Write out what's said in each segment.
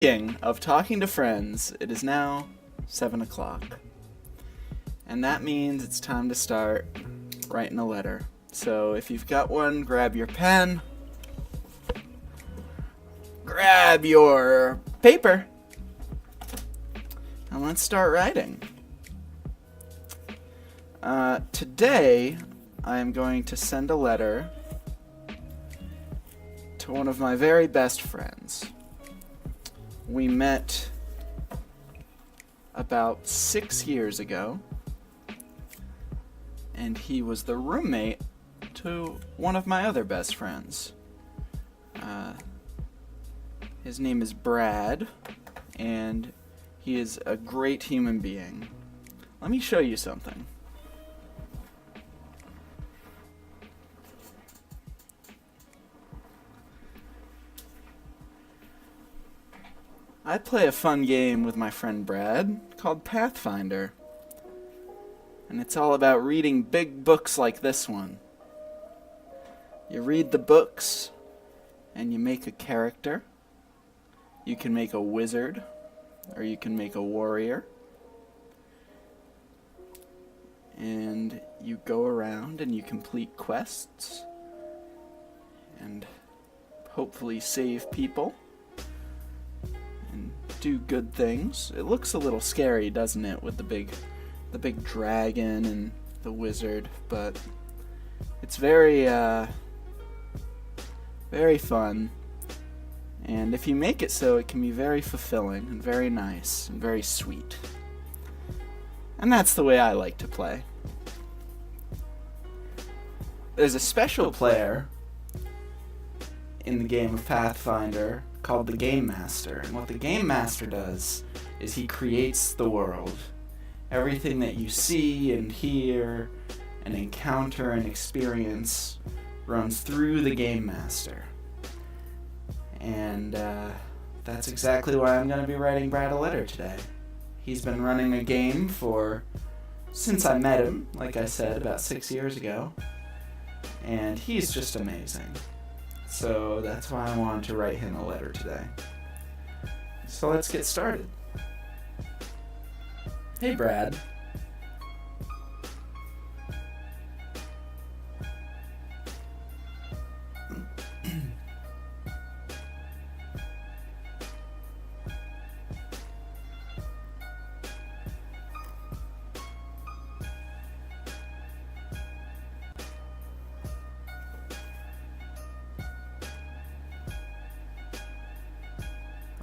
Speaking of talking to friends, it is now 7 o'clock. And that means it's time to start writing a letter. So if you've got one, grab your pen, grab your paper, and let's start writing. Today, I am going to send a letter to one of my very best friends. We met about 6 years ago, and he was the roommate to one of my other best friends. His name is Brad, and he is a great human being. Let me show you something. I play a fun game with my friend Brad called Pathfinder. And it's all about reading big books like this one. You read the books, and you make a character. You can make a wizard, or you can make a warrior. And you go around and you complete quests, and hopefully save people. Do good things. It looks a little scary, doesn't it, with the big dragon and the wizard, but it's very fun. And if you make it so, it can be very fulfilling and very nice and very sweet. And that's the way I like to play. There's a special player in the game of Pathfinder called the Game Master. And what the Game Master does is he creates the world. Everything that you see and hear and encounter and experience runs through the Game Master. And that's exactly why I'm going to be writing Brad a letter today. He's been running a game since I met him, like I said, about 6 years ago. And he's just amazing. So that's why I wanted to write him a letter today. So let's get started. Hey, Brad.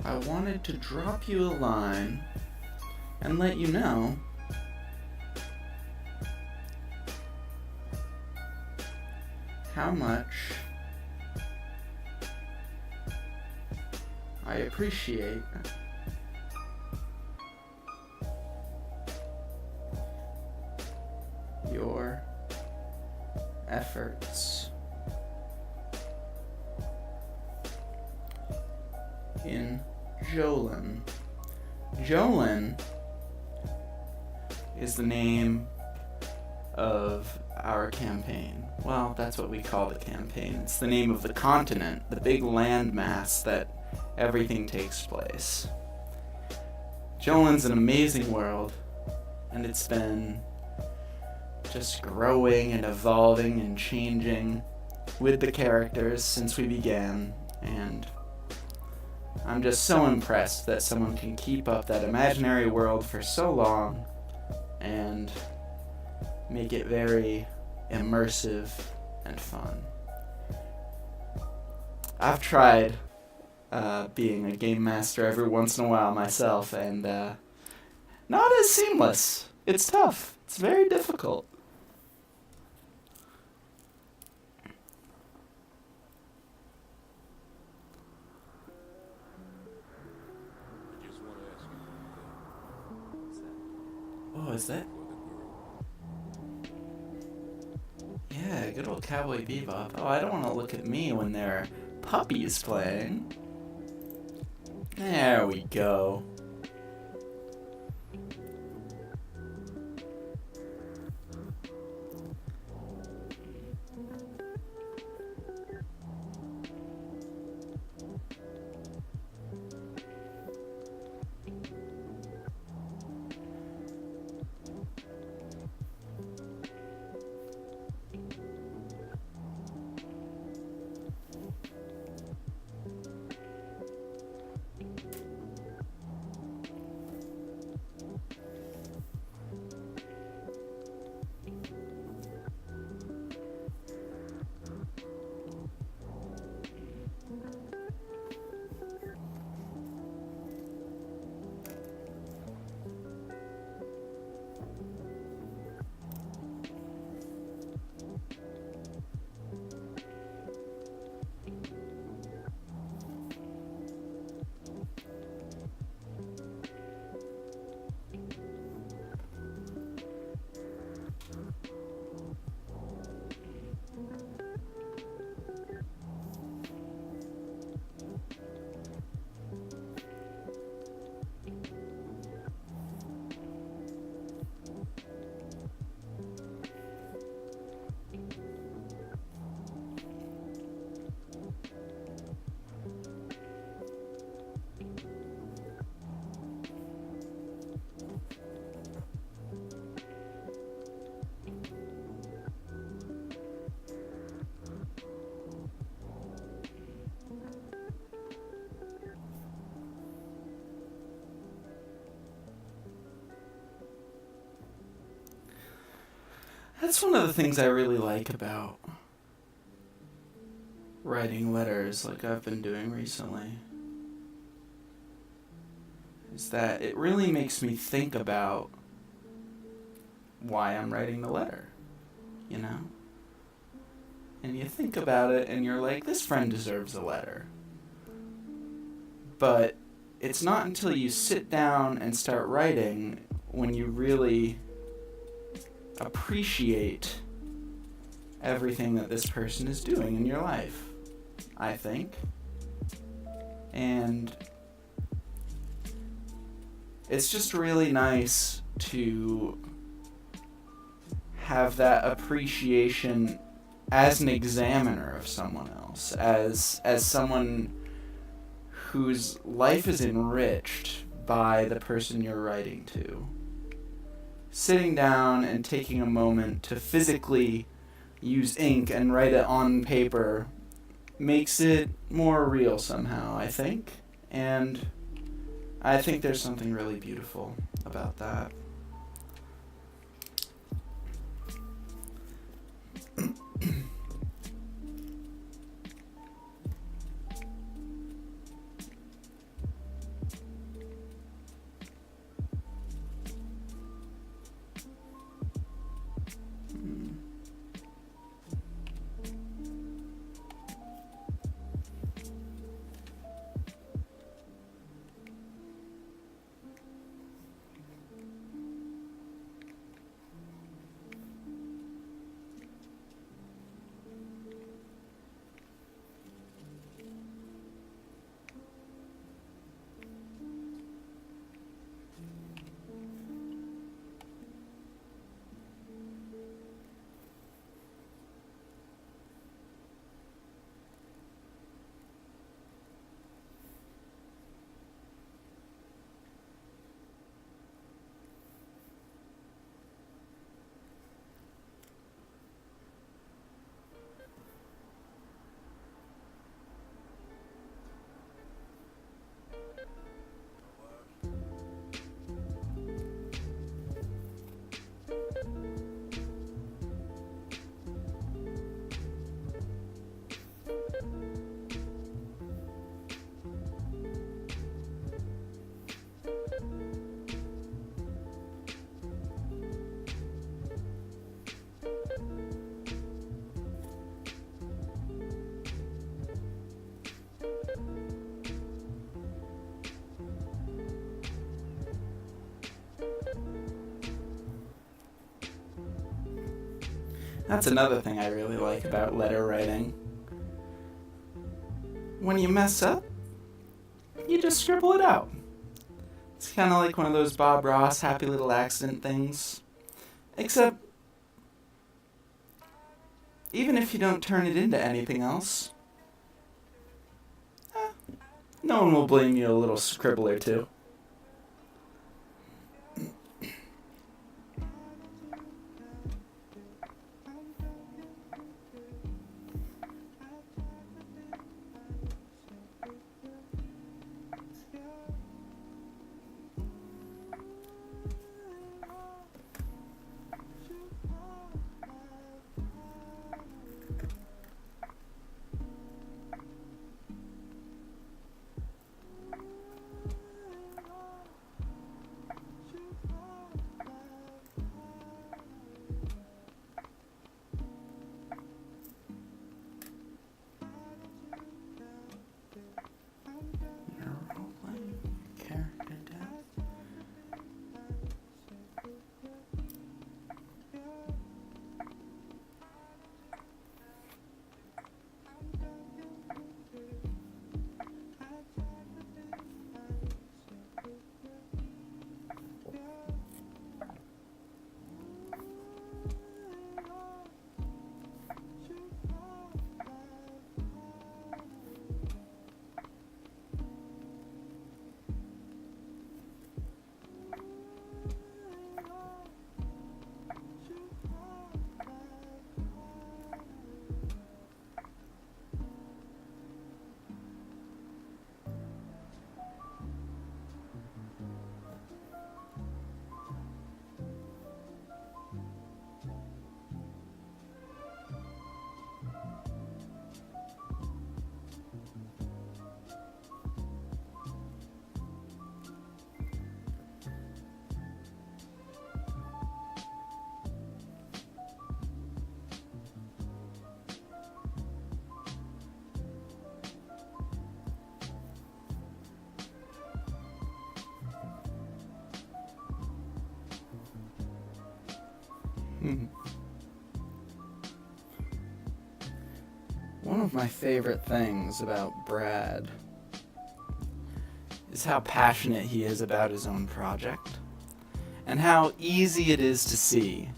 I wanted to drop you a line and let you know how much I appreciate your efforts in Jolin. Jolin is the name of our campaign. Well, that's what we call the campaign. It's the name of the continent, the big landmass that everything takes place. Jolin's an amazing world, and it's been just growing and evolving and changing with the characters since we began, and I'm just so impressed that someone can keep up that imaginary world for so long and make it very immersive and fun. I've tried being a game master every once in a while myself, and not as seamless. It's tough. It's very difficult. Oh, is that? Yeah, good old Cowboy Bebop. Oh, I don't want to look at me when there are puppies playing. There we go. That's one of the things I really like about writing letters like I've been doing recently, is that it really makes me think about why I'm writing the letter, you know? And you think about it and you're like, this friend deserves a letter. But it's not until you sit down and start writing when you really appreciate everything that this person is doing in your life, I think. And it's just really nice to have that appreciation as an examiner of someone else, as someone whose life is enriched by the person you're writing to. Sitting down and taking a moment to physically use ink and write it on paper makes it more real somehow, I think. And I think there's something really beautiful about that. That's another thing I really like about letter writing. When you mess up, you just scribble it out. It's kind of like one of those Bob Ross happy little accident things. Except, even if you don't turn it into anything else, no one will blame you a little scribble or two. One of my favorite things about Brad is how passionate he is about his own project, and how easy it is to see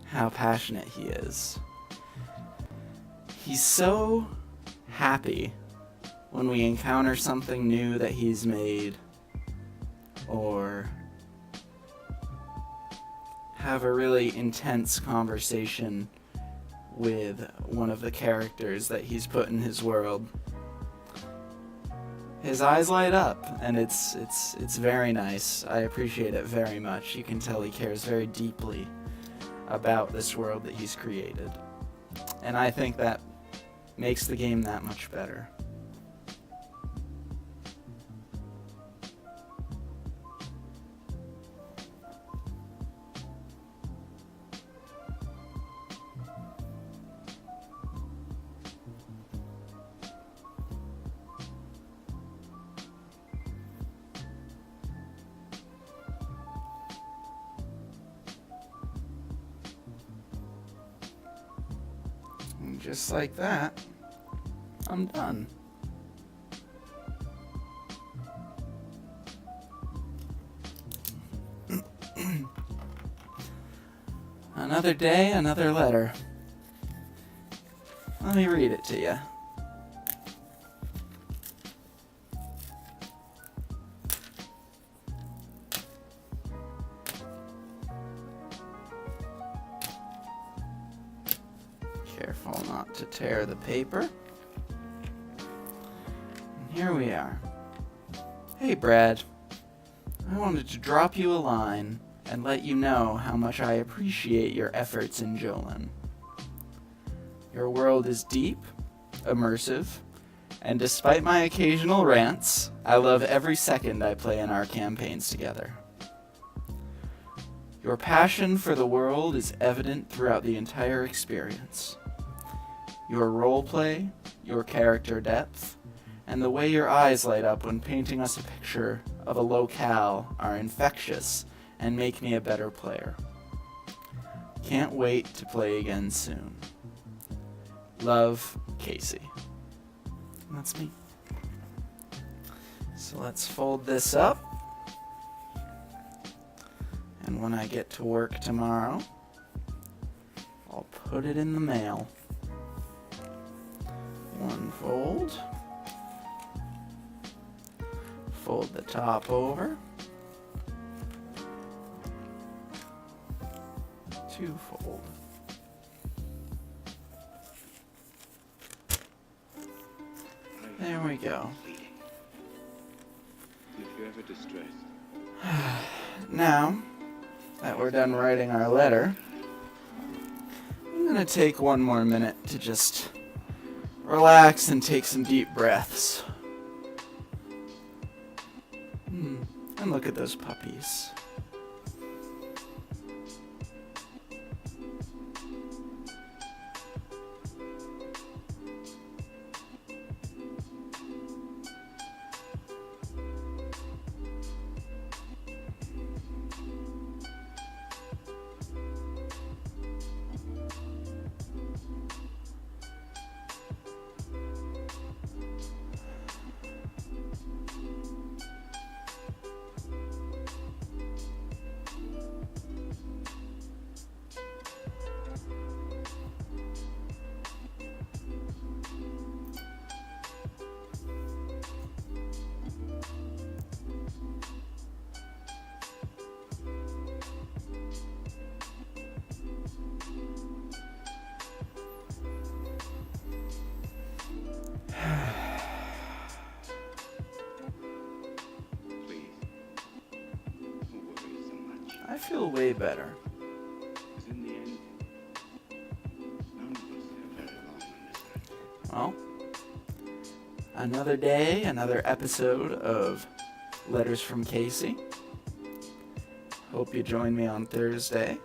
how passionate he is. He's so happy when we encounter something new that he's made, or have a really intense conversation with one of the characters that he's put in his world. His eyes light up, and it's very nice. I appreciate it very much. You can tell he cares very deeply about this world that he's created. And I think that makes the game that much better. And just like that, I'm done. Another day, another letter. Let me read it to you. Careful not to tear the paper. And here we are. Hey Brad, I wanted to drop you a line and let you know how much I appreciate your efforts in Jolin. Your world is deep, immersive, and despite my occasional rants, I love every second I play in our campaigns together. Your passion for the world is evident throughout the entire experience. Your roleplay, your character depth, and the way your eyes light up when painting us a picture of a locale are infectious and make me a better player. Can't wait to play again soon. Love, Casey. And that's me. So let's fold this up. And when I get to work tomorrow, I'll put it in the mail. One fold. Fold the top over. Two fold. There we go. If you're ever distressed. Now that we're done writing our letter, I'm gonna take one more minute to just relax and take some deep breaths. And look at those puppies. I feel way better. Because in the end, none of us have very long on this earth. Well, another day, another episode of Letters from Casey. Hope you join me on Thursday.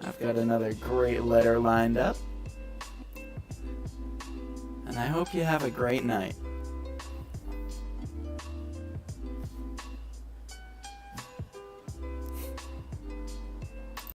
I've got another great letter lined up. And I hope you have a great night.